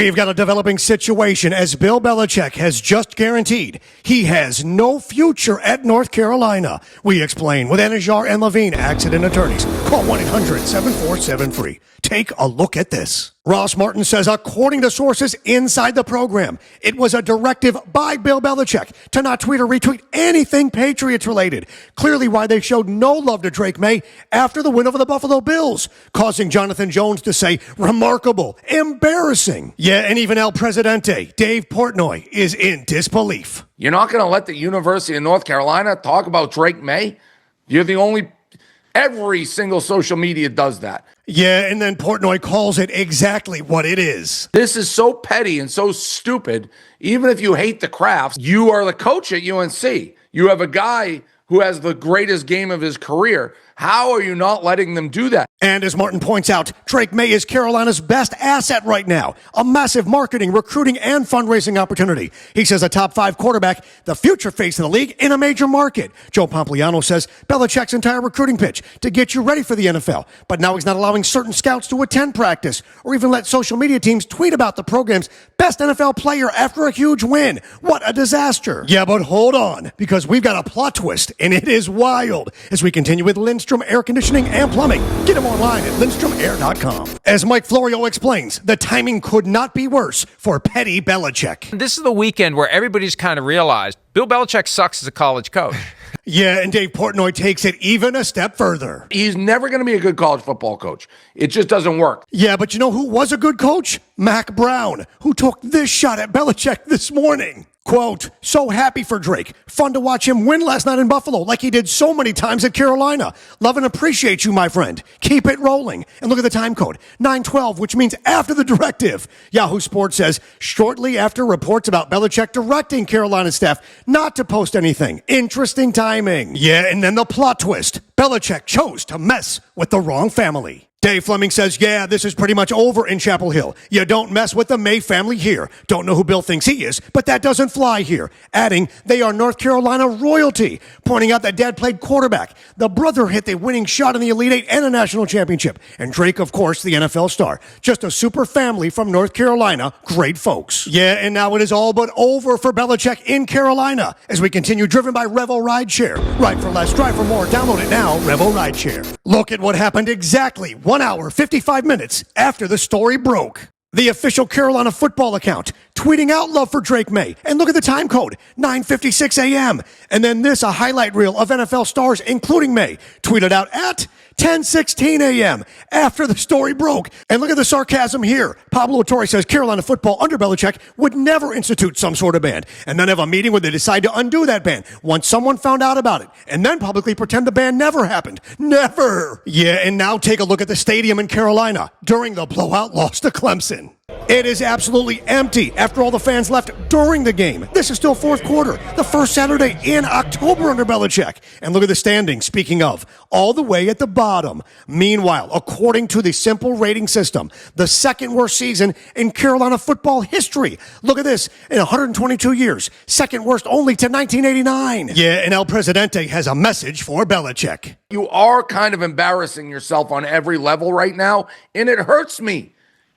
We've got a developing situation as Bill Belichick has just guaranteed he has no future at North Carolina. We explain with Anajar and Levine, accident attorneys. Call 1-800-747-FREE. Take a look at this. Ross Martin says, according to sources inside the program, it was a directive by Bill Belichick to not tweet or retweet anything Patriots related. Clearly why they showed no love to Drake Maye after the win over the Buffalo Bills, causing Jonathan Jones to say, remarkable, embarrassing. Yeah, and even El Presidente, Dave Portnoy, is in disbelief. You're not going to let the University of North Carolina talk about Drake Maye? You're the only... Every single social media does that. Yeah, and then Portnoy calls it exactly what it is. This is so petty and so stupid. Even if you hate the craft, you are the coach at UNC. You have a guy who has the greatest game of his career. How are you not letting them do that? And as Martin points out, Drake Maye is Carolina's best asset right now. A massive marketing, recruiting, and fundraising opportunity. He says a top 5 quarterback, the future face of the league in a major market. Joe Pompliano says Belichick's entire recruiting pitch to get you ready for the NFL. But now he's not allowing certain scouts to attend practice or even let social media teams tweet about the program's best NFL player after a huge win. What a disaster. Yeah, but hold on, because we've got a plot twist, and it is wild. As we continue with Lindstrom Air Conditioning and Plumbing. Get him online at lindstromair.com. As Mike Florio explains, the timing could not be worse for petty Belichick. This is the weekend where everybody's kind of realized Bill Belichick sucks as a college coach. Yeah, and Dave Portnoy takes it even a step further. He's never going to be a good college football coach. It just doesn't work. Yeah, but you know who was a good coach? Mac Brown, who took this shot at Belichick this morning. Quote, so happy for Drake. Fun to watch him win last night in Buffalo like he did so many times at Carolina. Love and appreciate you, my friend. Keep it rolling. And look at the time code, 9:12, which means after the directive. Yahoo Sports says, shortly after reports about Belichick directing Carolina staff not to post anything. Interesting timing. Yeah, and then the plot twist. Belichick chose to mess with the wrong family. Dave Fleming says, yeah, this is pretty much over in Chapel Hill. You don't mess with the Maye family here. Don't know who Bill thinks he is, but that doesn't fly here. Adding, they are North Carolina royalty, pointing out that Dad played quarterback. The brother hit the winning shot in the Elite Eight and a national championship. And Drake, of course, the NFL star. Just a super family from North Carolina. Great folks. Yeah, and now it is all but over for Belichick in Carolina as we continue driven by Revo Rideshare. Ride for less, drive for more. Download it now, Revo Rideshare. Look at what happened exactly 1 hour, 55 minutes after the story broke. The official Carolina football account tweeting out love for Drake Maye. And look at the time code, 9:56 a.m. And then this, a highlight reel of NFL stars, including Maye, tweeted out at 10:16 a.m. after the story broke. And look at the sarcasm here. Pablo Torre says Carolina football under Belichick would never institute some sort of ban and then have a meeting where they decide to undo that ban once someone found out about it and then publicly pretend the ban never happened. Never. Yeah, and now take a look at the stadium in Carolina during the blowout loss to Clemson. It is absolutely empty after all the fans left during the game. This is still fourth quarter, the first Saturday in October under Belichick. And look at the standings, speaking of, all the way at the bottom. Meanwhile, according to the simple rating system, the second worst season in Carolina football history. Look at this, in 122 years, second worst only to 1989. Yeah, and El Presidente has a message for Belichick. You are kind of embarrassing yourself on every level right now, and it hurts me.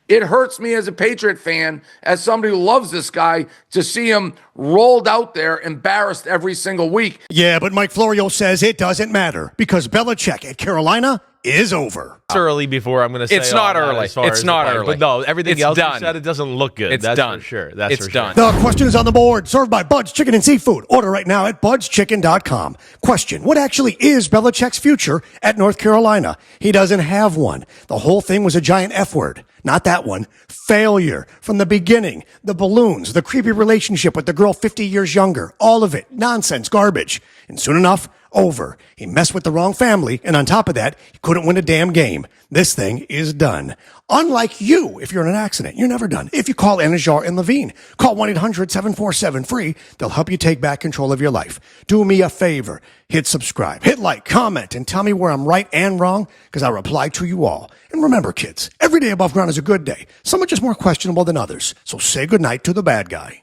It hurts me as a Patriot fan, as somebody who loves this guy, to see him rolled out there, embarrassed every single week. Yeah, but Mike Florio says it doesn't matter because Belichick at Carolina is over. It's early before I'm going to say it's not early. It's not early. But no, everything it's else done. you said, it doesn't look good. It's That's done. For sure. That's it's for done. Sure. The question is on the board, served by Bud's Chicken and Seafood. Order right now at budschicken.com. Question, what actually is Belichick's future at North Carolina? He doesn't have one. The whole thing was a giant F word. Not that one. Failure. From the beginning. The balloons, the creepy relationship with the girl 50 years younger. All of it. Nonsense. Garbage. And soon enough, over. He messed with the wrong family, and on top of that, he couldn't win a damn game. This thing is done. Unlike you, if you're in an accident, you're never done. If you call Anajar and Levine, call 1-800-747-FREE. They'll help you take back control of your life. Do me a favor. Hit subscribe, hit like, comment, and tell me where I'm right and wrong, because I reply to you all. And remember, kids, every day above ground is a good day. Some are just more questionable than others. So say goodnight to the bad guy.